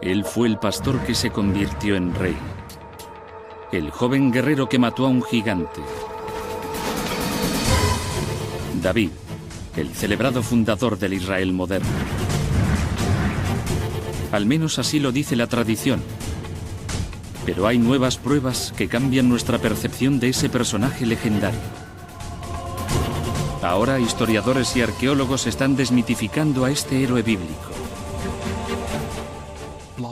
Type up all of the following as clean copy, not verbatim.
Él fue el pastor que se convirtió en rey. El joven guerrero que mató a un gigante. David, el celebrado fundador del Israel moderno. Al menos así lo dice la tradición. Pero hay nuevas pruebas que cambian nuestra percepción de ese personaje legendario. Ahora historiadores y arqueólogos están desmitificando a este héroe bíblico.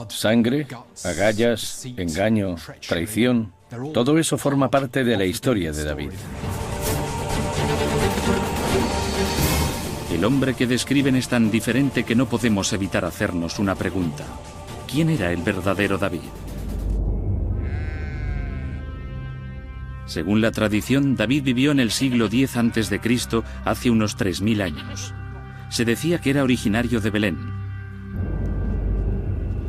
Sangre, agallas, engaño, traición, todo eso forma parte de la historia de David. El hombre que describen es tan diferente que no podemos evitar hacernos una pregunta. ¿Quién era el verdadero David? Según la tradición, David vivió en el siglo X a.C., hace unos 3000 años. Se decía que era originario de Belén,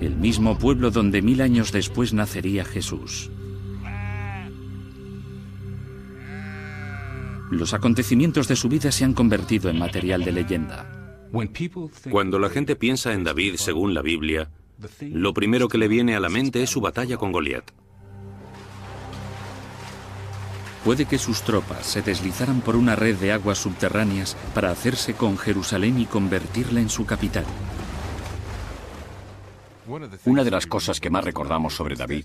el mismo pueblo donde 1000 años después nacería Jesús. Los acontecimientos de su vida se han convertido en material de leyenda. Cuando la gente piensa en David según la Biblia, lo primero que le viene a la mente es su batalla con Goliat. Puede que sus tropas se deslizaran por una red de aguas subterráneas para hacerse con Jerusalén y convertirla en su capital. Una de las cosas que más recordamos sobre David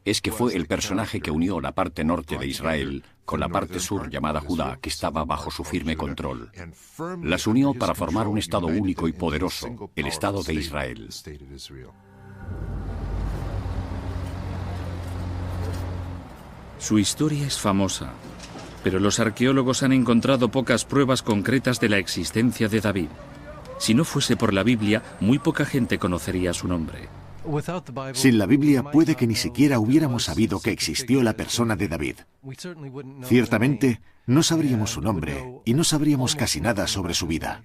es que fue el personaje que unió la parte norte de Israel con la parte sur llamada Judá, que estaba bajo su firme control. Las unió para formar un estado único y poderoso, el Estado de Israel. Su historia es famosa, pero los arqueólogos han encontrado pocas pruebas concretas de la existencia de David. Si no fuese por la Biblia, muy poca gente conocería su nombre. Sin la Biblia puede que ni siquiera hubiéramos sabido que existió la persona de David. Ciertamente, no sabríamos su nombre y no sabríamos casi nada sobre su vida.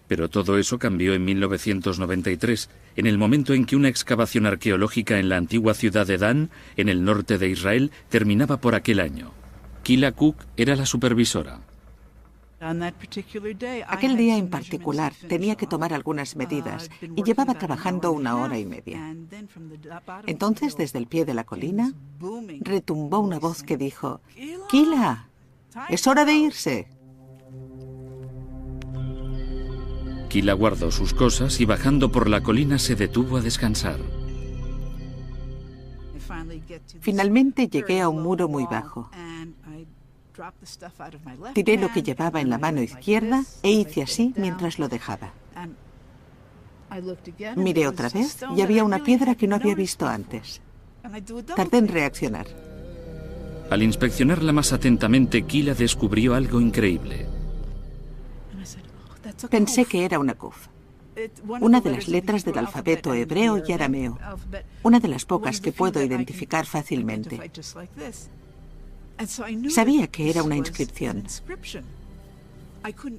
Pero todo eso cambió en 1993, en el momento en que una excavación arqueológica en la antigua ciudad de Dan, en el norte de Israel, terminaba por aquel año. Kila Cook era la supervisora. Aquel día en particular tenía que tomar algunas medidas y llevaba trabajando 1 hora y media. Entonces, desde el pie de la colina, retumbó una voz que dijo: «Kila, es hora de irse». Kila guardó sus cosas y bajando por la colina se detuvo a descansar. Finalmente llegué a un muro muy bajo. Tiré lo que llevaba en la mano izquierda e hice así mientras lo dejaba. Miré otra vez y había una piedra que no había visto antes. Tardé en reaccionar. Al inspeccionarla más atentamente, Kila descubrió algo increíble. Pensé que era una kuf, una de las letras del alfabeto hebreo y arameo, una de las pocas que puedo identificar fácilmente. Sabía que era una inscripción.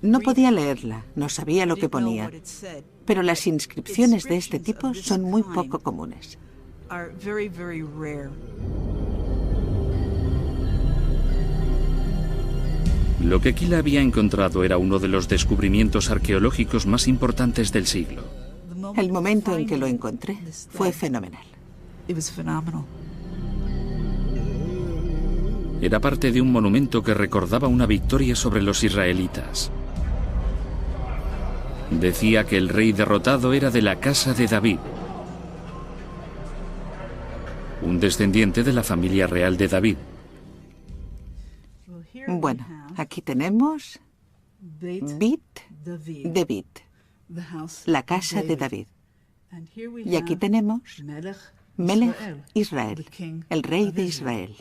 No podía leerla, no sabía lo que ponía, pero las inscripciones de este tipo son muy poco comunes. Lo que Kila había encontrado era uno de los descubrimientos arqueológicos más importantes del siglo. El momento en que lo encontré fue fenomenal. Era parte de un monumento que recordaba una victoria sobre los israelitas. Decía que el rey derrotado era de la casa de David, un descendiente de la familia real de David. Bueno, aquí tenemos Bit David, la casa de David. Y aquí tenemos Melech Israel, el rey de Israel.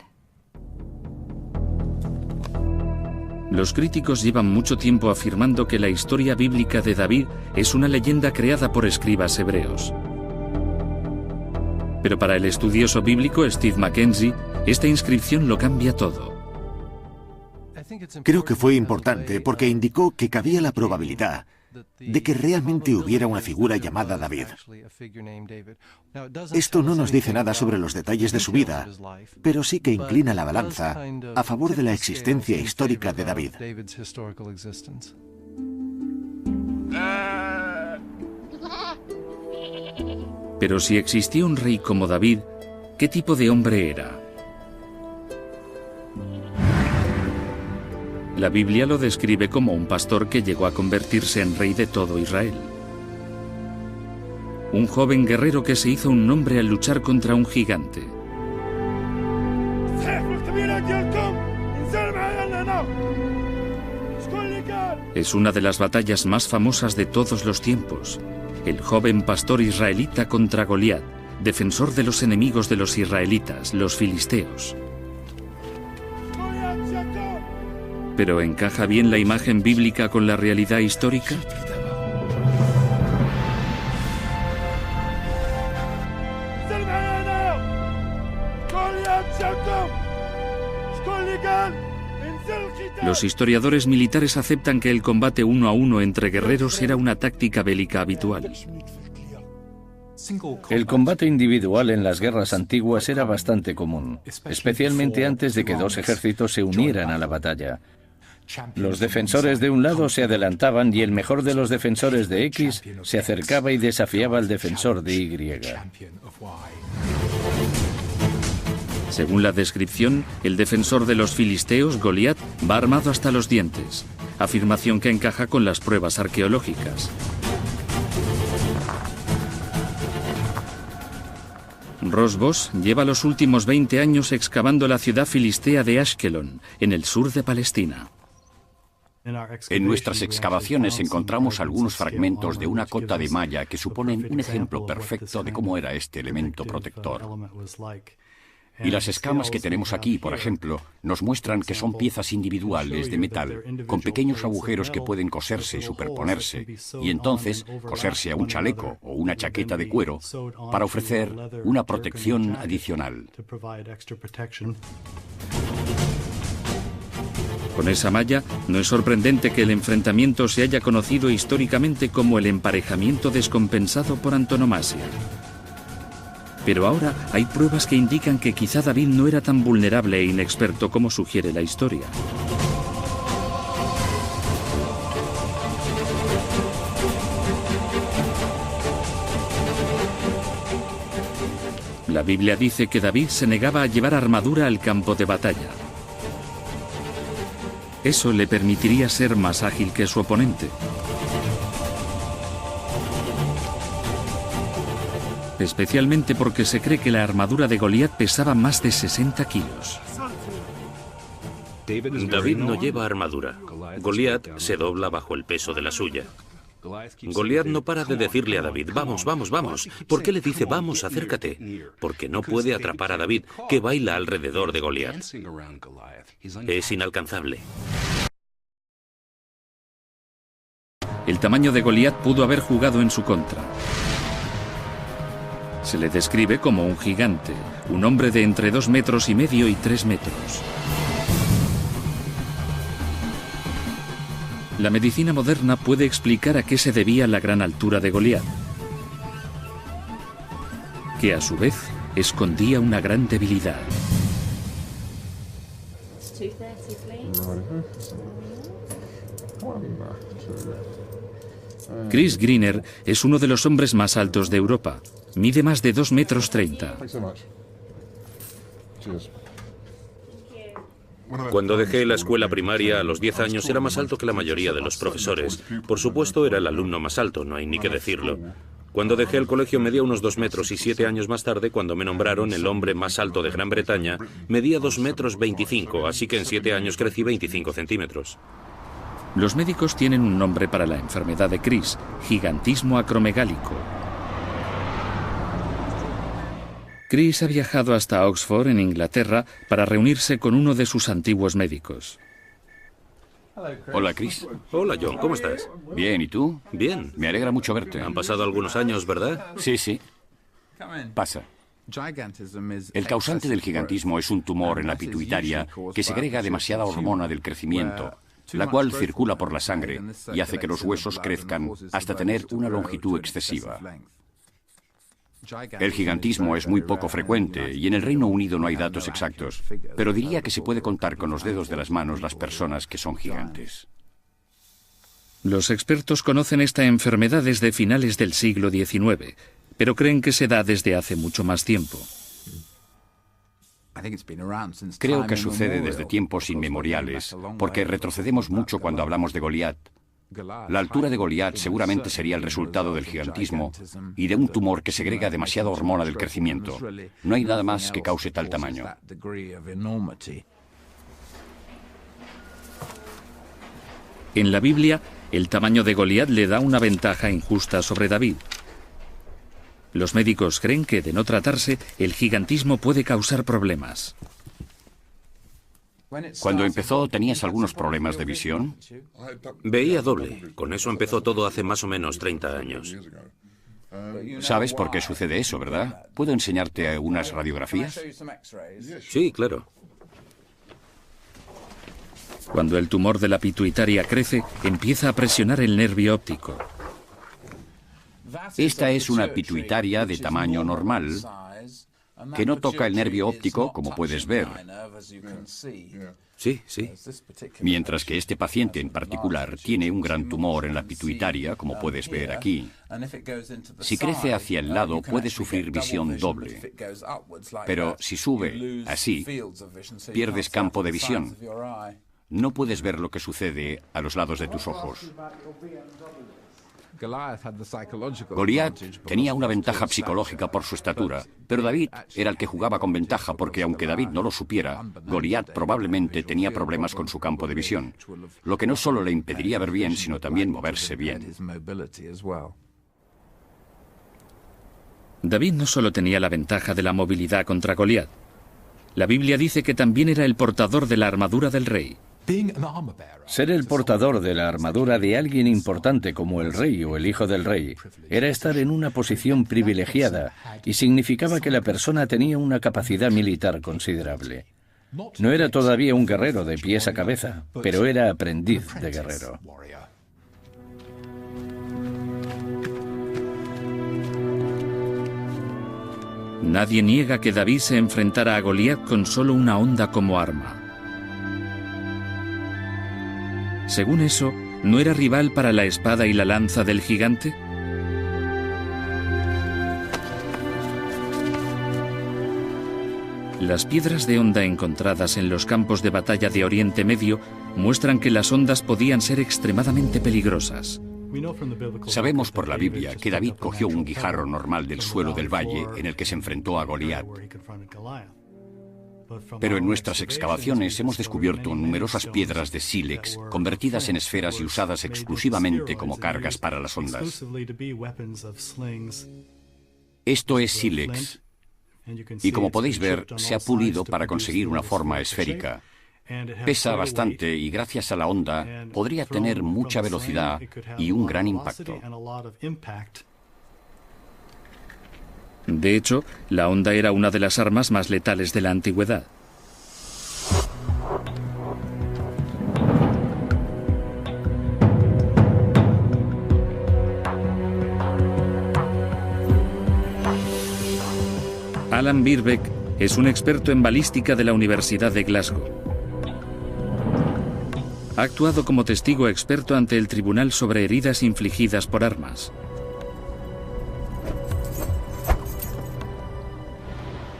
Los críticos llevan mucho tiempo afirmando que la historia bíblica de David es una leyenda creada por escribas hebreos. Pero para el estudioso bíblico Steve Mackenzie, esta inscripción lo cambia todo. Creo que fue importante porque indicó que cabía la probabilidad de que realmente hubiera una figura llamada David. Esto no nos dice nada sobre los detalles de su vida, pero sí que inclina la balanza a favor de la existencia histórica de David. Pero si existía un rey como David, ¿qué tipo de hombre era? La Biblia lo describe como un pastor que llegó a convertirse en rey de todo Israel. Un joven guerrero que se hizo un nombre al luchar contra un gigante. Es una de las batallas más famosas de todos los tiempos. El joven pastor israelita contra Goliat, defensor de los enemigos de los israelitas, los filisteos. ¿Pero encaja bien la imagen bíblica con la realidad histórica? Los historiadores militares aceptan que el combate uno a uno entre guerreros era una táctica bélica habitual. El combate individual en las guerras antiguas era bastante común, especialmente antes de que dos ejércitos se unieran a la batalla. Los defensores de un lado se adelantaban y el mejor de los defensores de X se acercaba y desafiaba al defensor de Y. Según la descripción, el defensor de los filisteos, Goliat, va armado hasta los dientes, afirmación que encaja con las pruebas arqueológicas. Ross Boss lleva los últimos 20 años excavando la ciudad filistea de Ashkelon, en el sur de Palestina. En nuestras excavaciones encontramos algunos fragmentos de una cota de malla que suponen un ejemplo perfecto de cómo era este elemento protector. Y las escamas que tenemos aquí, por ejemplo, nos muestran que son piezas individuales de metal con pequeños agujeros que pueden coserse y superponerse, y entonces coserse a un chaleco o una chaqueta de cuero para ofrecer una protección adicional. Con esa malla, no es sorprendente que el enfrentamiento se haya conocido históricamente como el emparejamiento descompensado por antonomasia. Pero ahora hay pruebas que indican que quizá David no era tan vulnerable e inexperto como sugiere la historia. La Biblia dice que David se negaba a llevar armadura al campo de batalla. Eso le permitiría ser más ágil que su oponente. Especialmente porque se cree que la armadura de Goliat pesaba más de 60 kilos. David no lleva armadura. Goliat se dobla bajo el peso de la suya. Goliat no para de decirle a David, vamos, vamos, vamos. ¿Por qué le dice, vamos, acércate? Porque no puede atrapar a David, que baila alrededor de Goliat. Es inalcanzable. El tamaño de Goliat pudo haber jugado en su contra. Se le describe como un gigante, un hombre de entre 2,5 metros y 3 metros. La medicina moderna puede explicar a qué se debía la gran altura de Goliat, que a su vez escondía una gran debilidad. Chris Greener es uno de los hombres más altos de Europa. Mide más de 2,30 metros. Cuando dejé la escuela primaria a los 10 años era más alto que la mayoría de los profesores. Por supuesto era el alumno más alto, no hay ni que decirlo. Cuando dejé el colegio medía unos 2 metros y 7 años más tarde, cuando me nombraron el hombre más alto de Gran Bretaña, medía 2,25 metros, así que en 7 años crecí 25 centímetros. Los médicos tienen un nombre para la enfermedad de Chris, gigantismo acromegálico. Chris ha viajado hasta Oxford, en Inglaterra, para reunirse con uno de sus antiguos médicos. Hola, Chris. Hola, John, ¿cómo estás? Bien, ¿y tú? Bien. Me alegra mucho verte. Han pasado algunos años, ¿verdad? Sí, sí. Pasa. El causante del gigantismo es un tumor en la pituitaria que segrega demasiada hormona del crecimiento, la cual circula por la sangre y hace que los huesos crezcan hasta tener una longitud excesiva. El gigantismo es muy poco frecuente y en el Reino Unido no hay datos exactos, pero diría que se puede contar con los dedos de las manos las personas que son gigantes. Los expertos conocen esta enfermedad desde finales del siglo XIX, pero creen que se da desde hace mucho más tiempo. Creo que sucede desde tiempos inmemoriales, porque retrocedemos mucho cuando hablamos de Goliat. La altura de Goliat seguramente sería el resultado del gigantismo y de un tumor que segrega demasiada hormona del crecimiento. No hay nada más que cause tal tamaño. En la Biblia, el tamaño de Goliat le da una ventaja injusta sobre David. Los médicos creen que, de no tratarse, el gigantismo puede causar problemas. Cuando empezó, ¿tenías algunos problemas de visión? Veía doble. Con eso empezó todo hace más o menos 30 años. ¿Sabes por qué sucede eso, verdad? ¿Puedo enseñarte unas radiografías? Sí, claro. Cuando el tumor de la pituitaria crece, empieza a presionar el nervio óptico. Esta es una pituitaria de tamaño normal, que no toca el nervio óptico, como puedes ver. Sí, sí. Mientras que este paciente en particular tiene un gran tumor en la pituitaria, como puedes ver aquí. Si crece hacia el lado, puede sufrir visión doble. Pero si sube así, pierdes campo de visión. No puedes ver lo que sucede a los lados de tus ojos. Goliat tenía una ventaja psicológica por su estatura, pero David era el que jugaba con ventaja porque, aunque David no lo supiera, Goliat probablemente tenía problemas con su campo de visión, lo que no solo le impediría ver bien, sino también moverse bien. David no solo tenía la ventaja de la movilidad contra Goliat. La Biblia dice que también era el portador de la armadura del rey. Ser el portador de la armadura de alguien importante como el rey o el hijo del rey era estar en una posición privilegiada y significaba que la persona tenía una capacidad militar considerable. No era todavía un guerrero de pies a cabeza, pero era aprendiz de guerrero. Nadie niega que David se enfrentara a Goliat con solo una honda como arma. Según eso, ¿no era rival para la espada y la lanza del gigante? Las piedras de honda encontradas en los campos de batalla de Oriente Medio muestran que las hondas podían ser extremadamente peligrosas. Sabemos por la Biblia que David cogió un guijarro normal del suelo del valle en el que se enfrentó a Goliat. Pero en nuestras excavaciones hemos descubierto numerosas piedras de sílex convertidas en esferas y usadas exclusivamente como cargas para las ondas. Esto es sílex y, como podéis ver, se ha pulido para conseguir una forma esférica. Pesa bastante y, gracias a la onda, podría tener mucha velocidad y un gran impacto. De hecho, la honda era una de las armas más letales de la antigüedad. Alan Birbeck es un experto en balística de la Universidad de Glasgow. Ha actuado como testigo experto ante el tribunal sobre heridas infligidas por armas.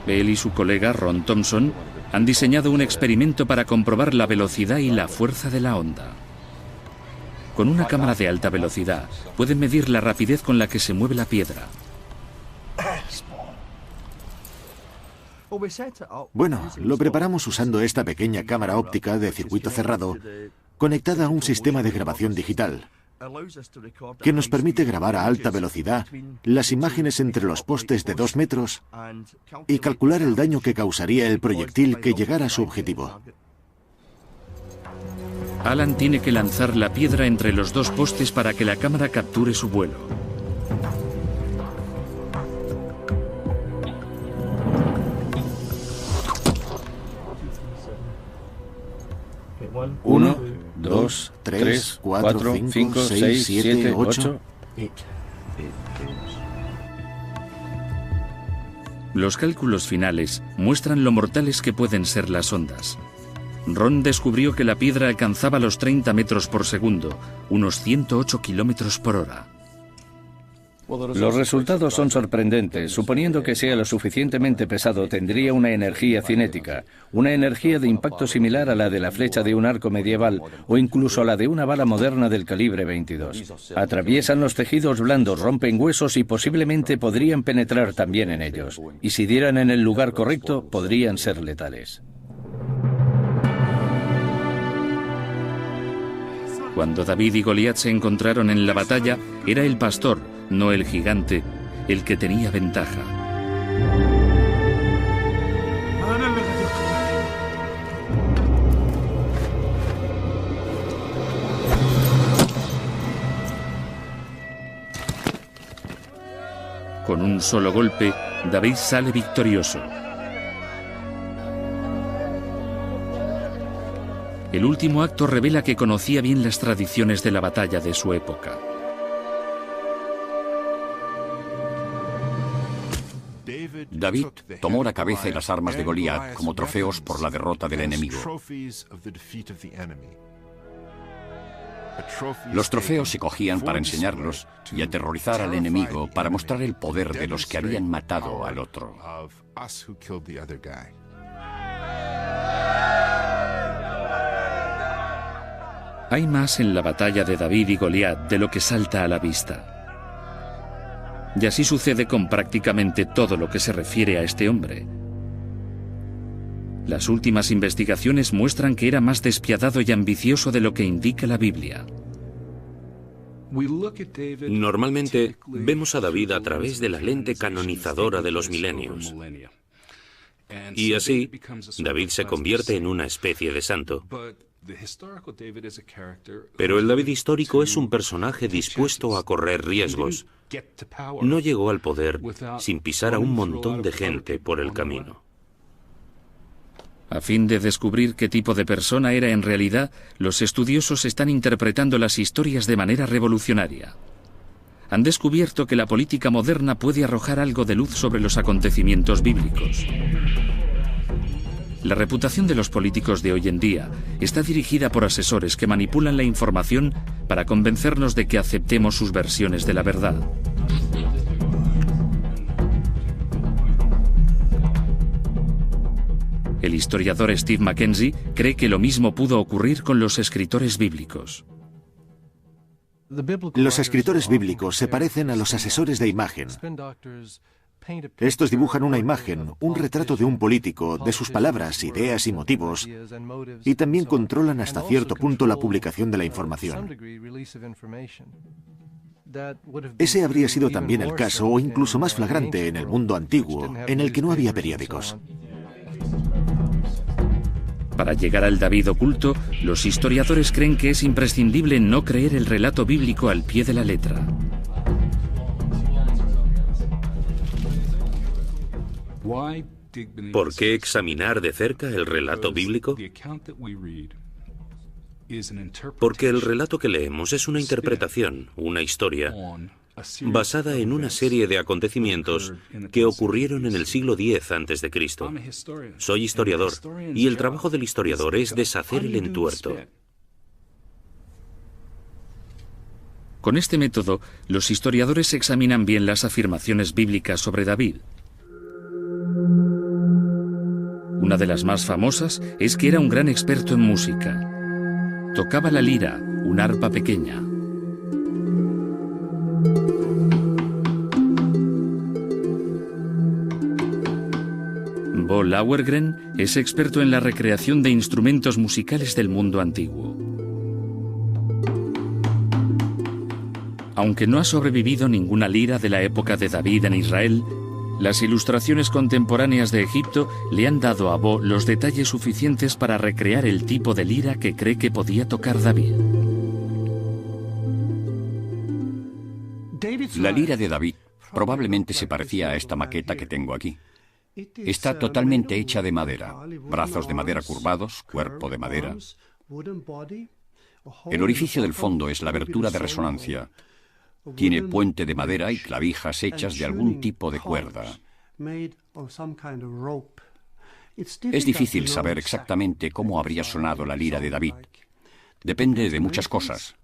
Él y su colega Ron Thompson han diseñado un experimento para comprobar la velocidad y la fuerza de la onda. Con una cámara de alta velocidad pueden medir la rapidez con la que se mueve la piedra. Bueno, lo preparamos usando esta pequeña cámara óptica de circuito cerrado conectada a un sistema de grabación digital que nos permite grabar a alta velocidad las imágenes entre los postes de 2 metros y calcular el daño que causaría el proyectil que llegara a su objetivo. Alan tiene que lanzar la piedra entre los 2 postes para que la cámara capture su vuelo. Uno, 2, 3, 4, 5, 6, 7, 8. Los cálculos finales muestran lo mortales que pueden ser las ondas. Ron descubrió que la piedra alcanzaba los 30 metros por segundo, unos 108 kilómetros por hora. Los resultados son sorprendentes. Suponiendo que sea lo suficientemente pesado, tendría una energía cinética, una energía de impacto similar a la de la flecha de un arco medieval o incluso a la de una bala moderna del calibre 22. Atraviesan los tejidos blandos, rompen huesos y posiblemente podrían penetrar también en ellos. Y si dieran en el lugar correcto, podrían ser letales. Cuando David y Goliat se encontraron en la batalla, era el pastor, no el gigante, el que tenía ventaja. Con un solo golpe, David sale victorioso. El último acto revela que conocía bien las tradiciones de la batalla de su época. David tomó la cabeza y las armas de Goliat como trofeos por la derrota del enemigo. Los trofeos se cogían para enseñarlos y aterrorizar al enemigo para mostrar el poder de los que habían matado al otro. Hay más en la batalla de David y Goliat de lo que salta a la vista. Y así sucede con prácticamente todo lo que se refiere a este hombre. Las últimas investigaciones muestran que era más despiadado y ambicioso de lo que indica la Biblia. Normalmente vemos a David a través de la lente canonizadora de los milenios. Y así, David se convierte en una especie de santo. Pero el David histórico es un personaje dispuesto a correr riesgos. No llegó al poder sin pisar a un montón de gente por el camino. A fin de descubrir qué tipo de persona era en realidad, los estudiosos están interpretando las historias de manera revolucionaria. Han descubierto que la política moderna puede arrojar algo de luz sobre los acontecimientos bíblicos. La reputación de los políticos de hoy en día está dirigida por asesores que manipulan la información para convencernos de que aceptemos sus versiones de la verdad. El historiador Steve Mackenzie cree que lo mismo pudo ocurrir con los escritores bíblicos. Los escritores bíblicos se parecen a los asesores de imagen. Estos dibujan una imagen, un retrato de un político, de sus palabras, ideas y motivos, y también controlan hasta cierto punto la publicación de la información. Ese habría sido también el caso, o incluso más flagrante, en el mundo antiguo, en el que no había periódicos. Para llegar al David oculto, los historiadores creen que es imprescindible no creer el relato bíblico al pie de la letra. ¿Por qué examinar de cerca el relato bíblico? Porque el relato que leemos es una interpretación, una historia, basada en una serie de acontecimientos que ocurrieron en el siglo X a.C. Soy historiador, y el trabajo del historiador es deshacer el entuerto. Con este método, los historiadores examinan bien las afirmaciones bíblicas sobre David. Una de las más famosas es que era un gran experto en música. Tocaba la lira, un arpa pequeña. Bo Lauergren es experto en la recreación de instrumentos musicales del mundo antiguo. Aunque no ha sobrevivido ninguna lira de la época de David en Israel, las ilustraciones contemporáneas de Egipto le han dado a Bo los detalles suficientes para recrear el tipo de lira que cree que podía tocar David. La lira de David probablemente se parecía a esta maqueta que tengo aquí. Está totalmente hecha de madera, brazos de madera curvados, cuerpo de madera. El orificio del fondo es la abertura de resonancia. Tiene puente de madera y clavijas hechas de algún tipo de cuerda. Es difícil saber exactamente cómo habría sonado la lira de David. Depende de muchas cosas.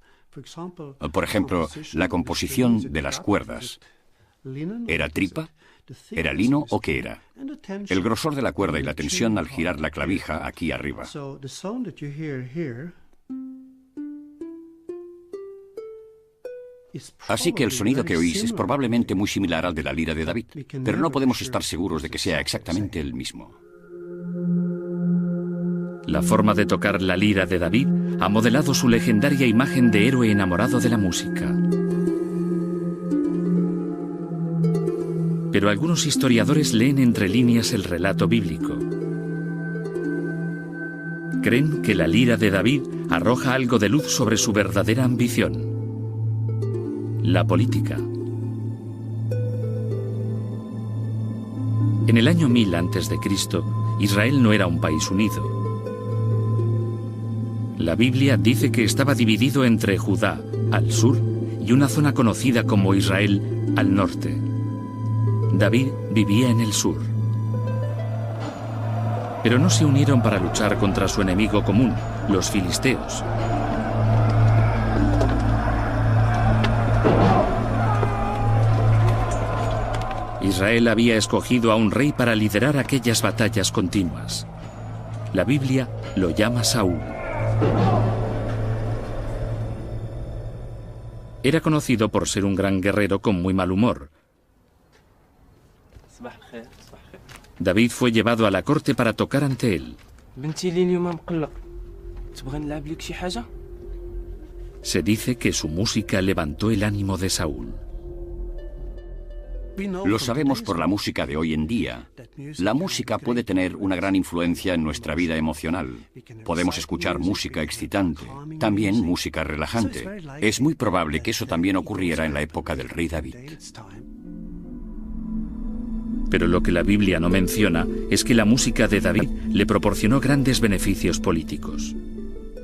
Por ejemplo, la composición de las cuerdas. ¿Era tripa? ¿Era lino o qué era? El grosor de la cuerda y la tensión al girar la clavija aquí arriba. Así que el sonido que oís es probablemente muy similar al de la lira de David, pero no podemos estar seguros de que sea exactamente el mismo. La forma de tocar la lira de David ha modelado su legendaria imagen de héroe enamorado de la música. Pero algunos historiadores leen entre líneas el relato bíblico. Creen que la lira de David arroja algo de luz sobre su verdadera ambición: la política. En el año 1000 a.C., Israel no era un país unido. La Biblia dice que estaba dividido entre Judá, al sur, y una zona conocida como Israel, al norte. David vivía en el sur. Pero no se unieron para luchar contra su enemigo común, los filisteos. Israel había escogido a un rey para liderar aquellas batallas continuas. La Biblia lo llama Saúl. Era conocido por ser un gran guerrero con muy mal humor. David fue llevado a la corte para tocar ante él. Se dice que su música levantó el ánimo de Saúl. Lo sabemos por la música de hoy en día. La música puede tener una gran influencia en nuestra vida emocional. Podemos escuchar música excitante, también música relajante. Es muy probable que eso también ocurriera en la época del rey David. Pero lo que la Biblia no menciona es que la música de David le proporcionó grandes beneficios políticos.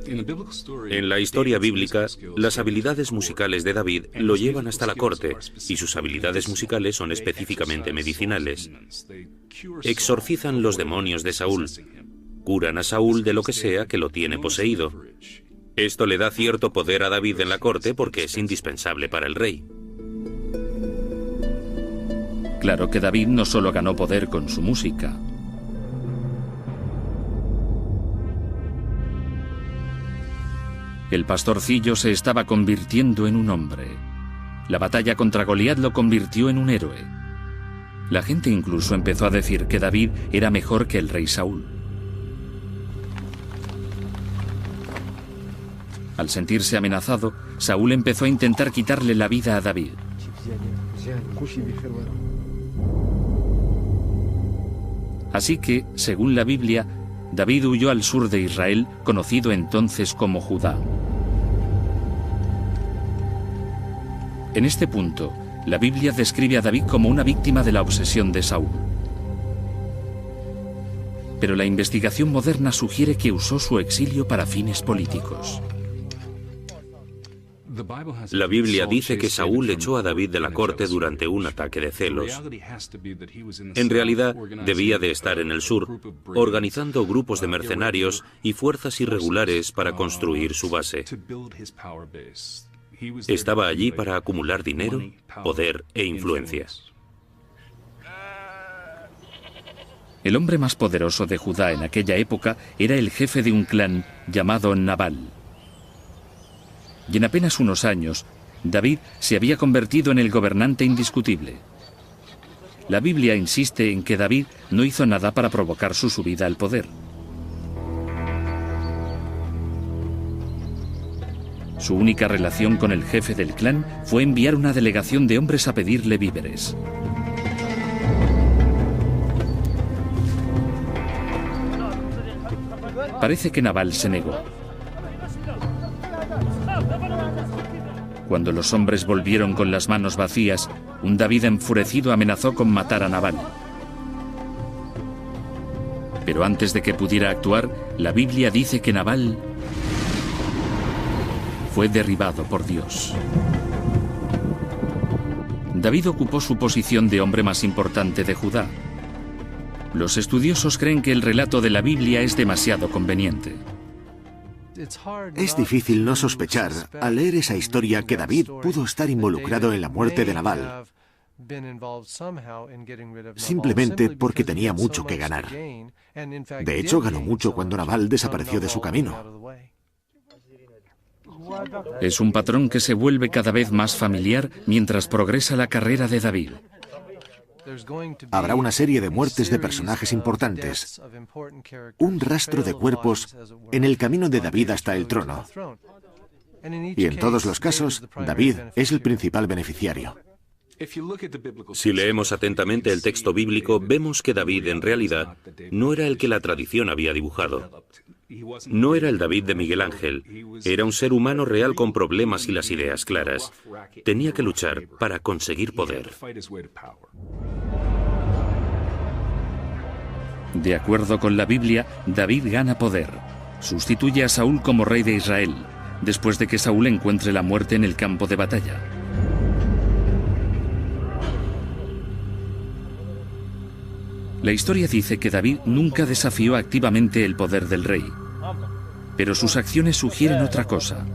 En la historia bíblica, las habilidades musicales de David lo llevan hasta la corte, y sus habilidades musicales son específicamente medicinales. Exorcizan los demonios de Saúl, curan a Saúl de lo que sea que lo tiene poseído. Esto le da cierto poder a David en la corte porque es indispensable para el rey. Claro que David no solo ganó poder con su música. El pastorcillo se estaba convirtiendo en un hombre. La batalla contra Goliat lo convirtió en un héroe. La gente incluso empezó a decir que David era mejor que el rey Saúl. Al sentirse amenazado, Saúl empezó a intentar quitarle la vida a David. Así que, según la Biblia, David huyó al sur de Israel, conocido entonces como Judá. En este punto, la Biblia describe a David como una víctima de la obsesión de Saúl. Pero la investigación moderna sugiere que usó su exilio para fines políticos. La Biblia dice que Saúl echó a David de la corte durante un ataque de celos. En realidad, debía de estar en el sur, organizando grupos de mercenarios y fuerzas irregulares para construir su base. Estaba allí para acumular dinero, poder e influencia. El hombre más poderoso de Judá en aquella época era el jefe de un clan llamado Nabal. Y en apenas unos años, David se había convertido en el gobernante indiscutible. La Biblia insiste en que David no hizo nada para provocar su subida al poder. Su única relación con el jefe del clan fue enviar una delegación de hombres a pedirle víveres. Parece que Nabal se negó. Cuando los hombres volvieron con las manos vacías, un David enfurecido amenazó con matar a Nabal. Pero antes de que pudiera actuar, la Biblia dice que Nabal fue derribado por Dios. David ocupó su posición de hombre más importante de Judá. Los estudiosos creen que el relato de la Biblia es demasiado conveniente. Es difícil no sospechar, al leer esa historia, que David pudo estar involucrado en la muerte de Nabal. simplemente porque tenía mucho que ganar. De hecho, ganó mucho cuando Nabal desapareció de su camino. Es un patrón que se vuelve cada vez más familiar mientras progresa la carrera de David. Habrá una serie de muertes de personajes importantes, un rastro de cuerpos en el camino de David hasta el trono. Y en todos los casos, David es el principal beneficiario. Si leemos atentamente el texto bíblico, vemos que David, en realidad, no era el que la tradición había dibujado. No era el David de Miguel Ángel. Era un ser humano real con problemas y las ideas claras. Tenía que luchar para conseguir poder. De acuerdo con la Biblia, David gana poder. Sustituye a Saúl como rey de Israel, después de que Saúl encuentre la muerte en el campo de batalla. La historia dice que David nunca desafió activamente el poder del rey, pero sus acciones sugieren otra cosa.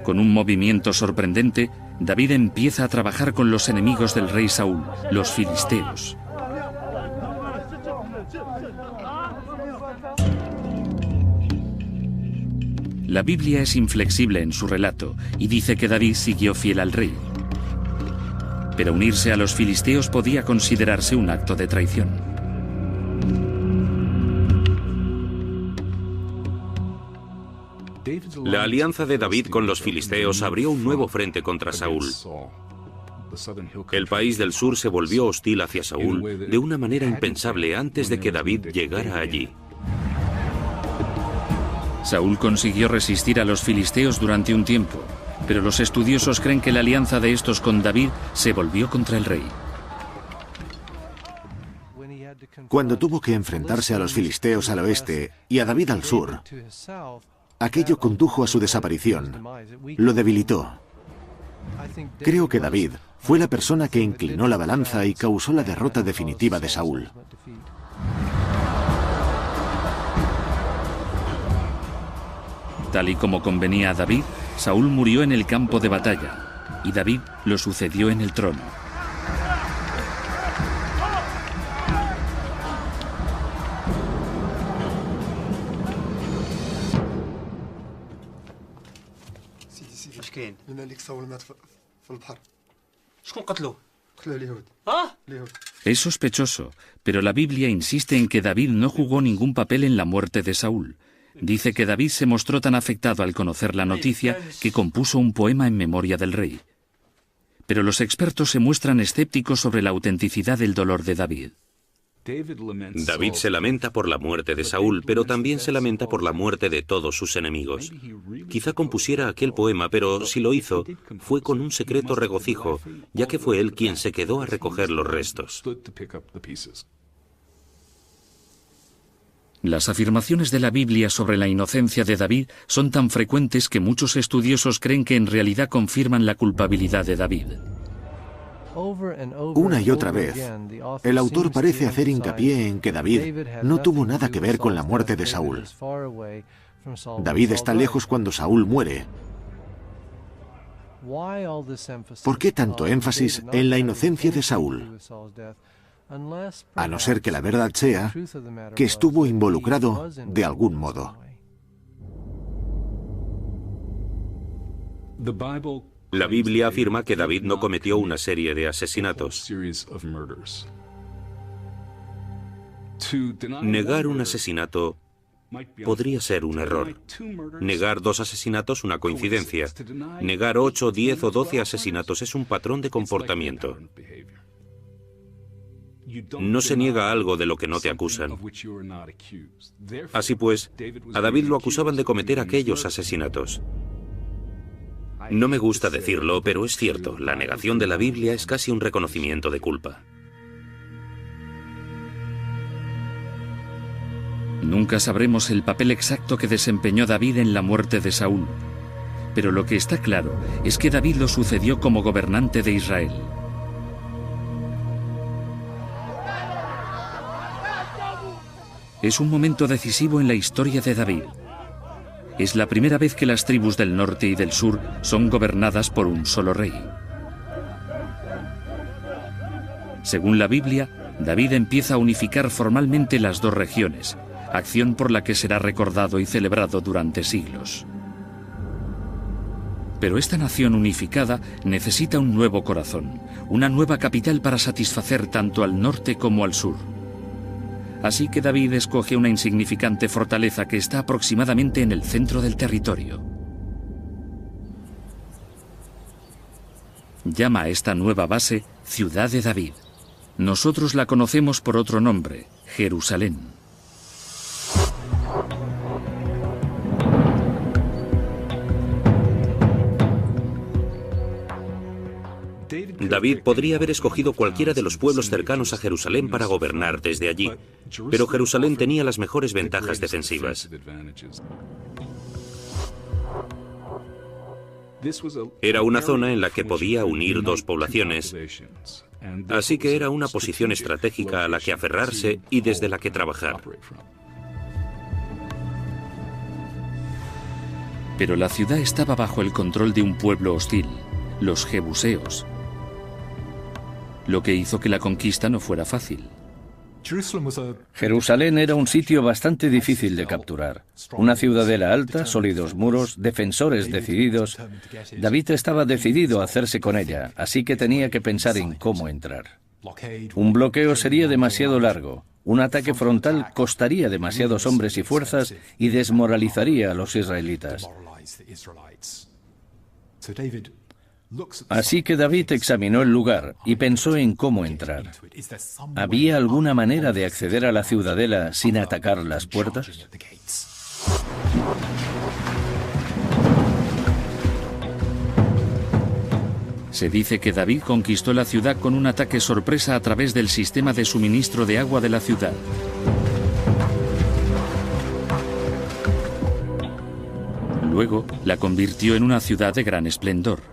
Con un movimiento sorprendente, David empieza a trabajar con los enemigos del rey Saúl, los filisteos. La Biblia es inflexible en su relato y dice que David siguió fiel al rey. Pero unirse a los filisteos podía considerarse un acto de traición. La alianza de David con los filisteos abrió un nuevo frente contra Saúl. El país del sur se volvió hostil hacia Saúl de una manera impensable antes de que David llegara allí. Saúl consiguió resistir a los filisteos durante un tiempo, pero los estudiosos creen que la alianza de estos con David se volvió contra el rey. Cuando tuvo que enfrentarse a los filisteos al oeste y a David al sur, aquello condujo a su desaparición, lo debilitó. Creo que David fue la persona que inclinó la balanza y causó la derrota definitiva de Saúl. Tal y como convenía a David, Saúl murió en el campo de batalla y David lo sucedió en el trono. Es sospechoso, pero la Biblia insiste en que David no jugó ningún papel en la muerte de Saúl. Dice que David se mostró tan afectado al conocer la noticia que compuso un poema en memoria del rey. Pero los expertos se muestran escépticos sobre la autenticidad del dolor de David. David se lamenta por la muerte de Saúl, pero también se lamenta por la muerte de todos sus enemigos. Quizá compusiera aquel poema, pero si lo hizo, fue con un secreto regocijo, ya que fue él quien se quedó a recoger los restos. Las afirmaciones de la Biblia sobre la inocencia de David son tan frecuentes que muchos estudiosos creen que en realidad confirman la culpabilidad de David. Una y otra vez, el autor parece hacer hincapié en que David no tuvo nada que ver con la muerte de Saúl. David está lejos cuando Saúl muere. ¿Por qué tanto énfasis en la inocencia de Saúl? A no ser que la verdad sea que estuvo involucrado de algún modo. La Biblia afirma que David no cometió una serie de asesinatos. Negar un asesinato podría ser un error. Negar 2 asesinatos, una coincidencia. Negar 8, 10 o 12 asesinatos es un patrón de comportamiento. No se niega algo de lo que no te acusan. Así pues, a David lo acusaban de cometer aquellos asesinatos. No me gusta decirlo, pero es cierto, la negación de la Biblia es casi un reconocimiento de culpa. Nunca sabremos el papel exacto que desempeñó David en la muerte de Saúl, pero lo que está claro es que David lo sucedió como gobernante de Israel. Es un momento decisivo en la historia de David. es la primera vez que las tribus del norte y del sur son gobernadas por un solo rey. Según la Biblia, David empieza a unificar formalmente las dos regiones, acción por la que será recordado y celebrado durante siglos. Pero esta nación unificada necesita un nuevo corazón, una nueva capital para satisfacer tanto al norte como al sur. Así que David escoge una insignificante fortaleza que está aproximadamente en el centro del territorio. Llama a esta nueva base Ciudad de David. Nosotros la conocemos por otro nombre, Jerusalén. David podría haber escogido cualquiera de los pueblos cercanos a Jerusalén para gobernar desde allí, pero Jerusalén tenía las mejores ventajas defensivas. Era una zona en la que podía unir dos poblaciones, así que era una posición estratégica a la que aferrarse y desde la que trabajar. Pero la ciudad estaba bajo el control de un pueblo hostil, los jebuseos, lo que hizo que la conquista no fuera fácil. Jerusalén era un sitio bastante difícil de capturar. Una ciudadela alta, sólidos muros, defensores decididos. David estaba decidido a hacerse con ella, así que tenía que pensar en cómo entrar. Un bloqueo sería demasiado largo. Un ataque frontal costaría demasiados hombres y fuerzas y desmoralizaría a los israelitas. Así que David examinó el lugar y pensó en cómo entrar. ¿Había alguna manera de acceder a la ciudadela sin atacar las puertas? Se dice que David conquistó la ciudad con un ataque sorpresa a través del sistema de suministro de agua de la ciudad. Luego la convirtió en una ciudad de gran esplendor.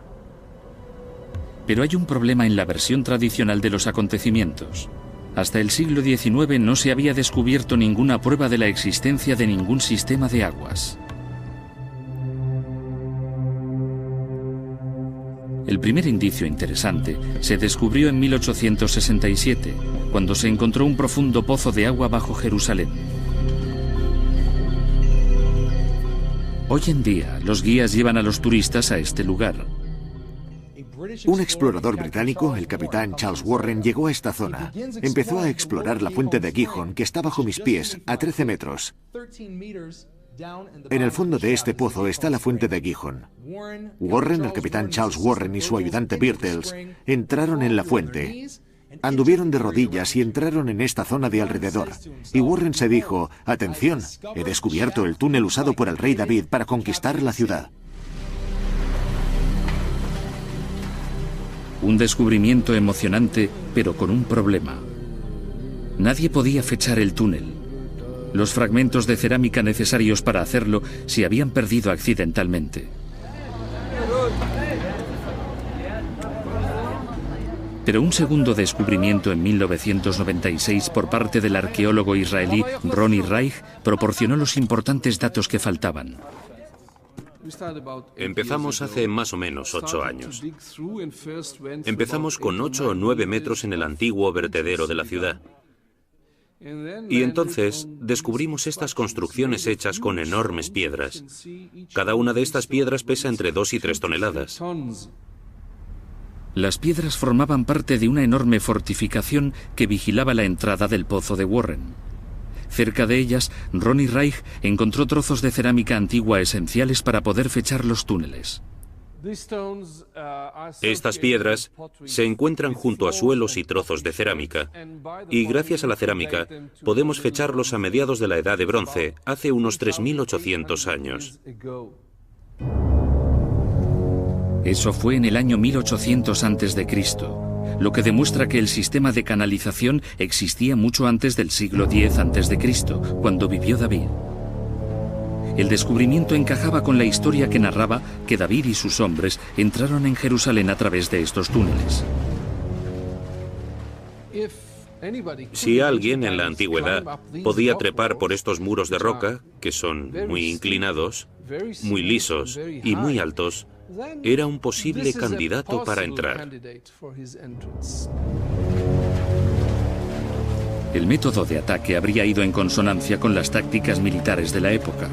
Pero hay un problema en la versión tradicional de los acontecimientos. Hasta el siglo XIX no se había descubierto ninguna prueba de la existencia de ningún sistema de aguas. El primer indicio interesante se descubrió en 1867, cuando se encontró un profundo pozo de agua bajo Jerusalén. Hoy en día, los guías llevan a los turistas a este lugar. Un explorador británico, el capitán Charles Warren, llegó a esta zona. Empezó a explorar la fuente de Gihon, que está bajo mis pies, a 13 metros. En el fondo de este pozo está la fuente de Gihon. Warren, el capitán Charles Warren y su ayudante Birtles entraron en la fuente. Anduvieron de rodillas y entraron en esta zona de alrededor. Y Warren se dijo: «Atención, he descubierto el túnel usado por el rey David para conquistar la ciudad». Un descubrimiento emocionante, pero con un problema. Nadie podía fechar el túnel. Los fragmentos de cerámica necesarios para hacerlo se habían perdido accidentalmente. Pero un segundo descubrimiento en 1996 por parte del arqueólogo israelí Ronnie Reich proporcionó los importantes datos que faltaban. Empezamos hace más o menos 8 años. Empezamos con 8 o 9 metros en el antiguo vertedero de la ciudad. Y entonces descubrimos estas construcciones hechas con enormes piedras. Cada una de estas piedras pesa entre 2 y 3 toneladas. Las piedras formaban parte de una enorme fortificación que vigilaba la entrada del pozo de Warren. Cerca de ellas, Ronnie Reich encontró trozos de cerámica antigua esenciales para poder fechar los túneles. Estas piedras se encuentran junto a suelos y trozos de cerámica, y gracias a la cerámica podemos fecharlos a mediados de la Edad de Bronce, hace unos 3.800 años. Eso fue en el año 1800 a.C., lo que demuestra que el sistema de canalización existía mucho antes del siglo X a.C., cuando vivió David. El descubrimiento encajaba con la historia que narraba que David y sus hombres entraron en Jerusalén a través de estos túneles. Si alguien en la antigüedad podía trepar por estos muros de roca, que son muy inclinados, muy lisos y muy altos, era un posible candidato para entrar. El método de ataque habría ido en consonancia con las tácticas militares de la época.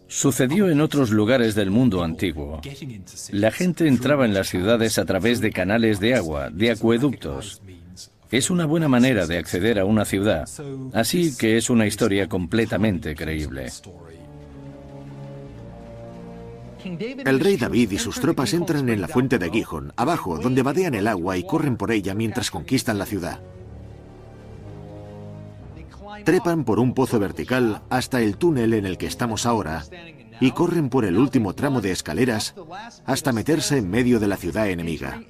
Sucedió en otros lugares del mundo antiguo. La gente entraba en las ciudades a través de canales de agua, de acueductos. Es una buena manera de acceder a una ciudad, así que es una historia completamente creíble. El rey David y sus tropas entran en la fuente de Gihón, abajo, donde vadean el agua y corren por ella mientras conquistan la ciudad. Trepan por un pozo vertical hasta el túnel en el que estamos ahora y corren por el último tramo de escaleras hasta meterse en medio de la ciudad enemiga.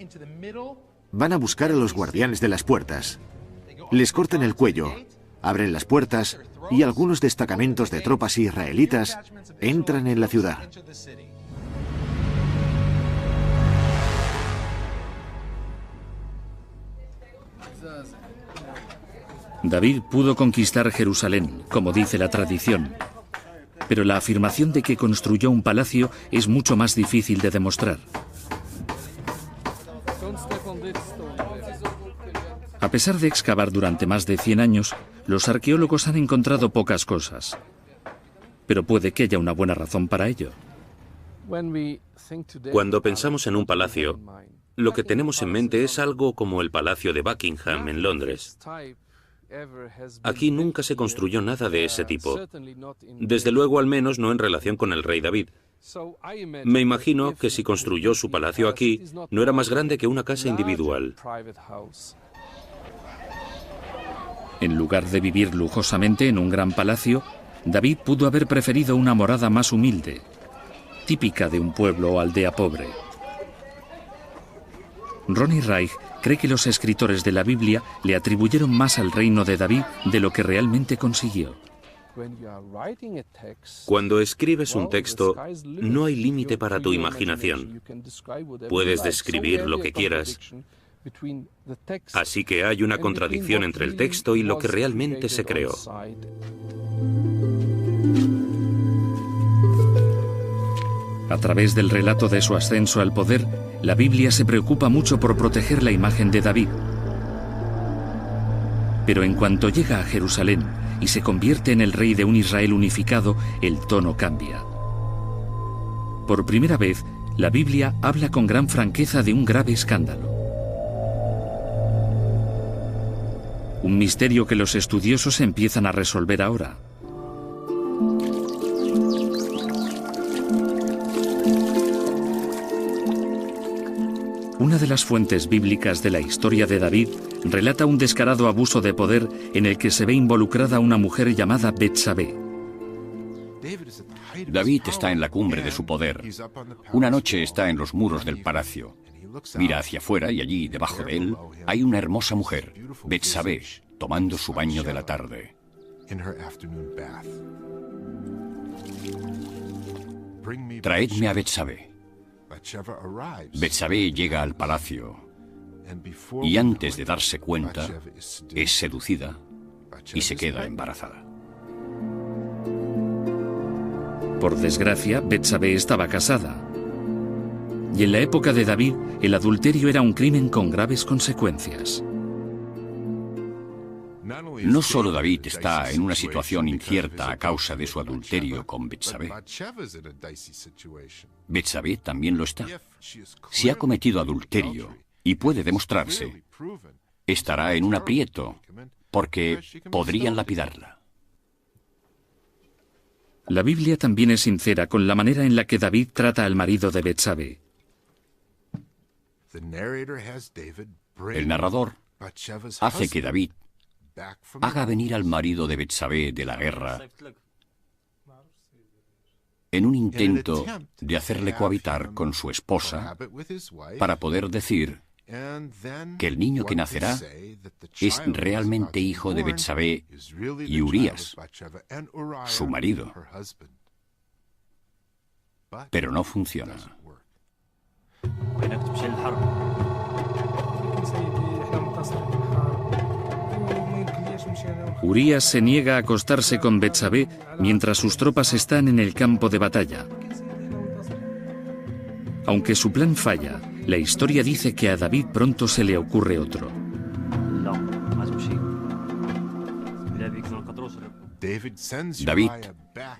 Van a buscar a los guardianes de las puertas. Les cortan el cuello, abren las puertas y algunos destacamentos de tropas israelitas entran en la ciudad. David pudo conquistar Jerusalén, como dice la tradición, pero la afirmación de que construyó un palacio es mucho más difícil de demostrar. A pesar de excavar durante más de 100 años, los arqueólogos han encontrado pocas cosas, pero puede que haya una buena razón para ello. Cuando pensamos en un palacio, lo que tenemos en mente es algo como el Palacio de Buckingham en Londres. Aquí nunca se construyó nada de ese tipo. Desde luego, al menos no en relación con el rey David. Me imagino que si construyó su palacio aquí, no era más grande que una casa individual. En lugar de vivir lujosamente en un gran palacio, David pudo haber preferido una morada más humilde, típica de un pueblo o aldea pobre. Ronnie Reich cree que los escritores de la Biblia le atribuyeron más al reino de David de lo que realmente consiguió. Cuando escribes un texto, no hay límite para tu imaginación. Puedes describir lo que quieras. Así que hay una contradicción entre el texto y lo que realmente se creó. A través del relato de su ascenso al poder, la Biblia se preocupa mucho por proteger la imagen de David. Pero en cuanto llega a Jerusalén y se convierte en el rey de un Israel unificado, el tono cambia. Por primera vez, la Biblia habla con gran franqueza de un grave escándalo. Un misterio que los estudiosos empiezan a resolver ahora. Una de las fuentes bíblicas de la historia de David relata un descarado abuso de poder en el que se ve involucrada una mujer llamada Betsabé. David está en la cumbre de su poder. Una noche está en los muros del palacio. Mira hacia afuera y allí, debajo de él, hay una hermosa mujer, Betsabé, tomando su baño de la tarde. Traedme a Betsabé. Betsabé llega al palacio y antes de darse cuenta es seducida y se queda embarazada. Por desgracia, Betsabé estaba casada. Y en la época de David, el adulterio era un crimen con graves consecuencias. No solo David está en una situación incierta a causa de su adulterio con Betsabé. Betsabé también lo está. Si ha cometido adulterio y puede demostrarse, estará en un aprieto porque podrían lapidarla. La Biblia también es sincera con la manera en la que David trata al marido de Betsabé. El narrador hace que David haga venir al marido de Betsabé de la guerra en un intento de hacerle cohabitar con su esposa para poder decir que el niño que nacerá es realmente hijo de Betsabé y Urías, su marido. Pero no funciona. Urías se niega a acostarse con Betsabé mientras sus tropas están en el campo de batalla. Aunque su plan falla, la historia dice que a David pronto se le ocurre otro. David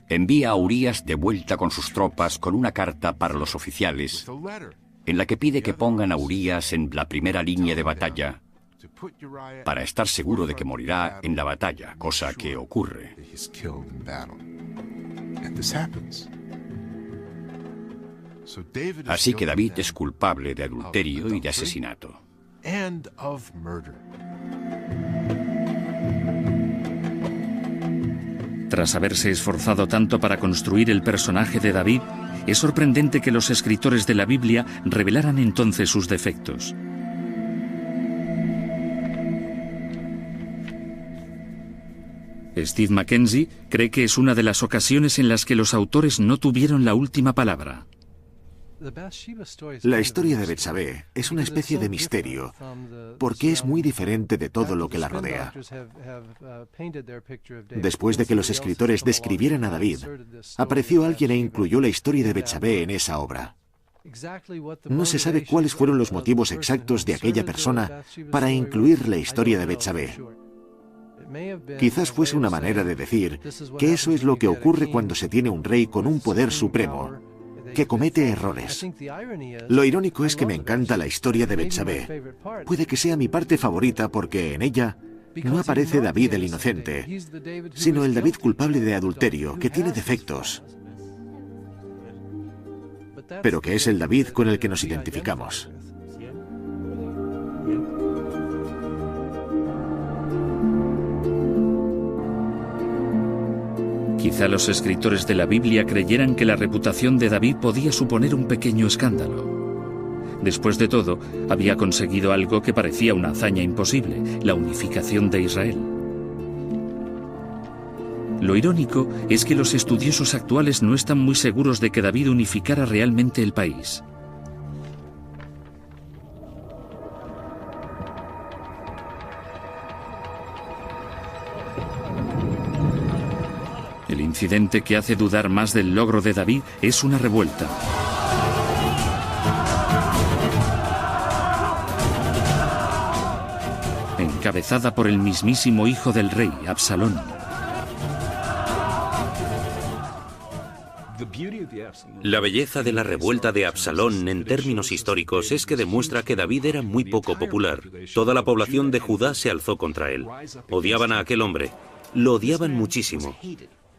envía a Urías de vuelta con sus tropas con una carta para los oficiales, en la que pide que pongan a Urías en la primera línea de batalla para estar seguro de que morirá en la batalla, cosa que ocurre. Así que David es culpable de adulterio y de asesinato. Tras haberse esforzado tanto para construir el personaje de David, es sorprendente que los escritores de la Biblia revelaran entonces sus defectos. Steve Mackenzie cree que es una de las ocasiones en las que los autores no tuvieron la última palabra. La historia de Betsabé es una especie de misterio, porque es muy diferente de todo lo que la rodea. Después de que los escritores describieran a David, apareció alguien e incluyó la historia de Betsabé en esa obra. No se sabe cuáles fueron los motivos exactos de aquella persona para incluir la historia de Betsabé. Quizás fuese una manera de decir que eso es lo que ocurre cuando se tiene un rey con un poder supremo, que comete errores. Lo irónico es que me encanta la historia de Betsabé. Puede que sea mi parte favorita porque en ella no aparece David el inocente, sino el David culpable de adulterio, que tiene defectos, pero que es el David con el que nos identificamos. Quizá los escritores de la Biblia creyeran que la reputación de David podía suponer un pequeño escándalo. Después de todo, había conseguido algo que parecía una hazaña imposible, la unificación de Israel. Lo irónico es que los estudiosos actuales no están muy seguros de que David unificara realmente el país. El incidente que hace dudar más del logro de David es una revuelta. Encabezada por el mismísimo hijo del rey, Absalón. La belleza de la revuelta de Absalón en términos históricos es que demuestra que David era muy poco popular. Toda la población de Judá se alzó contra él. Odiaban a aquel hombre. Lo odiaban muchísimo.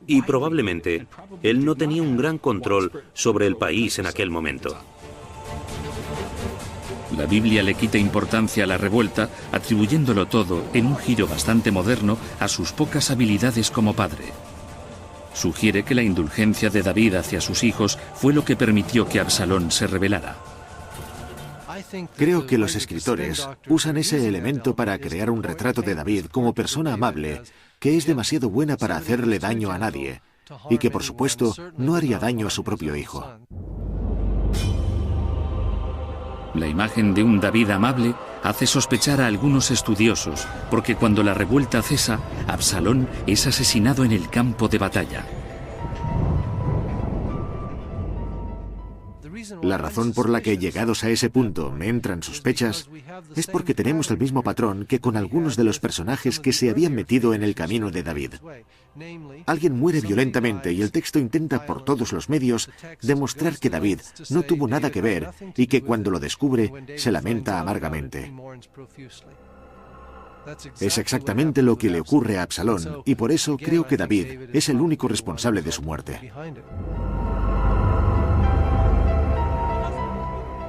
Y probablemente él no tenía un gran control sobre el país en aquel momento. La Biblia le quita importancia a la revuelta, atribuyéndolo todo, en un giro bastante moderno, a sus pocas habilidades como padre. Sugiere que la indulgencia de David hacia sus hijos fue lo que permitió que Absalón se rebelara. Creo que los escritores usan ese elemento para crear un retrato de David como persona amable, que es demasiado buena para hacerle daño a nadie, y que por supuesto no haría daño a su propio hijo. La imagen de un David amable hace sospechar a algunos estudiosos, porque cuando la revuelta cesa, Absalón es asesinado en el campo de batalla. La razón por la que, llegados a ese punto, me entran sospechas es porque tenemos el mismo patrón que con algunos de los personajes que se habían metido en el camino de David. Alguien muere violentamente y el texto intenta por todos los medios demostrar que David no tuvo nada que ver y que cuando lo descubre se lamenta amargamente. Es exactamente lo que le ocurre a Absalón y por eso creo que David es el único responsable de su muerte.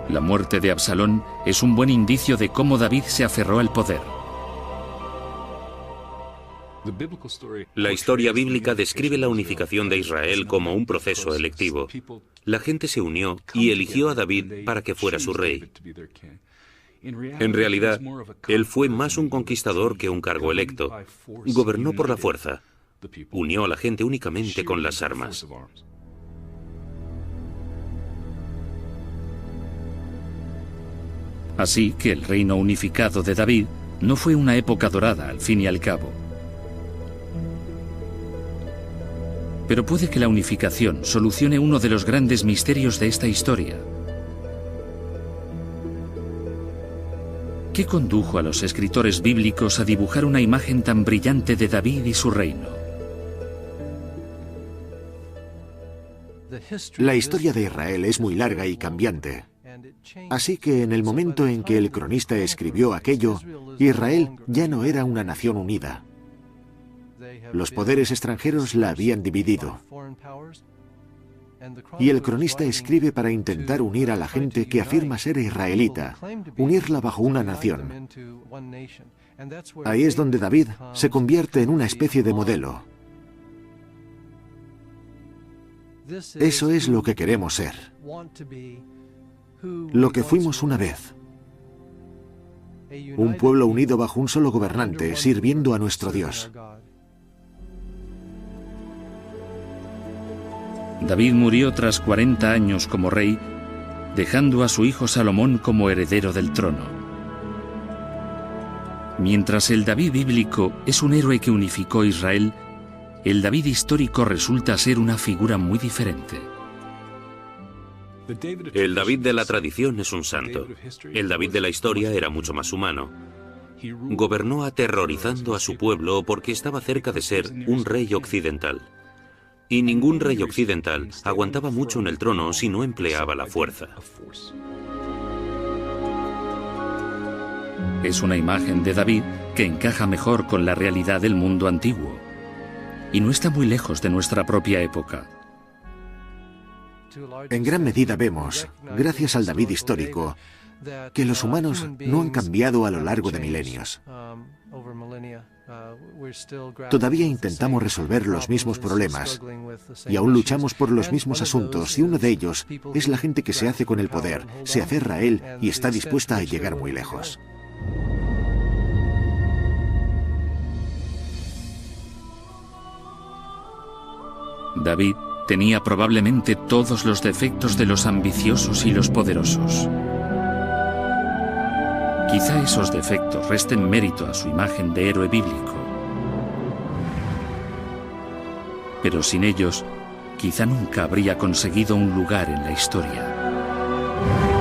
La muerte de Absalón es un buen indicio de cómo David se aferró al poder. La historia bíblica describe la unificación de Israel como un proceso electivo. La gente se unió y eligió a David para que fuera su rey. En realidad, él fue más un conquistador que un cargo electo. Gobernó por la fuerza. Unió a la gente únicamente con las armas. Así que el reino unificado de David no fue una época dorada, al fin y al cabo. Pero puede que la unificación solucione uno de los grandes misterios de esta historia. ¿Qué condujo a los escritores bíblicos a dibujar una imagen tan brillante de David y su reino? La historia de Israel es muy larga y cambiante. Así que en el momento en que el cronista escribió aquello, Israel ya no era una nación unida. Los poderes extranjeros la habían dividido. Y el cronista escribe para intentar unir a la gente que afirma ser israelita, unirla bajo una nación. Ahí es donde David se convierte en una especie de modelo. Eso es lo que queremos ser. Lo que fuimos una vez. Un pueblo unido bajo un solo gobernante, sirviendo a nuestro Dios. David murió tras 40 años como rey, dejando a su hijo Salomón como heredero del trono. Mientras el David bíblico es un héroe que unificó Israel, el David histórico resulta ser una figura muy diferente. El David de la tradición es un santo. El David de la historia era mucho más humano. Gobernó aterrorizando a su pueblo porque estaba cerca de ser un rey occidental. Y ningún rey occidental aguantaba mucho en el trono si no empleaba la fuerza. Es una imagen de David que encaja mejor con la realidad del mundo antiguo. Y no está muy lejos de nuestra propia época. En gran medida vemos, gracias al David histórico, que los humanos no han cambiado a lo largo de milenios. Todavía intentamos resolver los mismos problemas y aún luchamos por los mismos asuntos, y uno de ellos es la gente que se hace con el poder, se aferra a él y está dispuesta a llegar muy lejos. David tenía probablemente todos los defectos de los ambiciosos y los poderosos. Quizá esos defectos resten mérito a su imagen de héroe bíblico. Pero sin ellos, quizá nunca habría conseguido un lugar en la historia.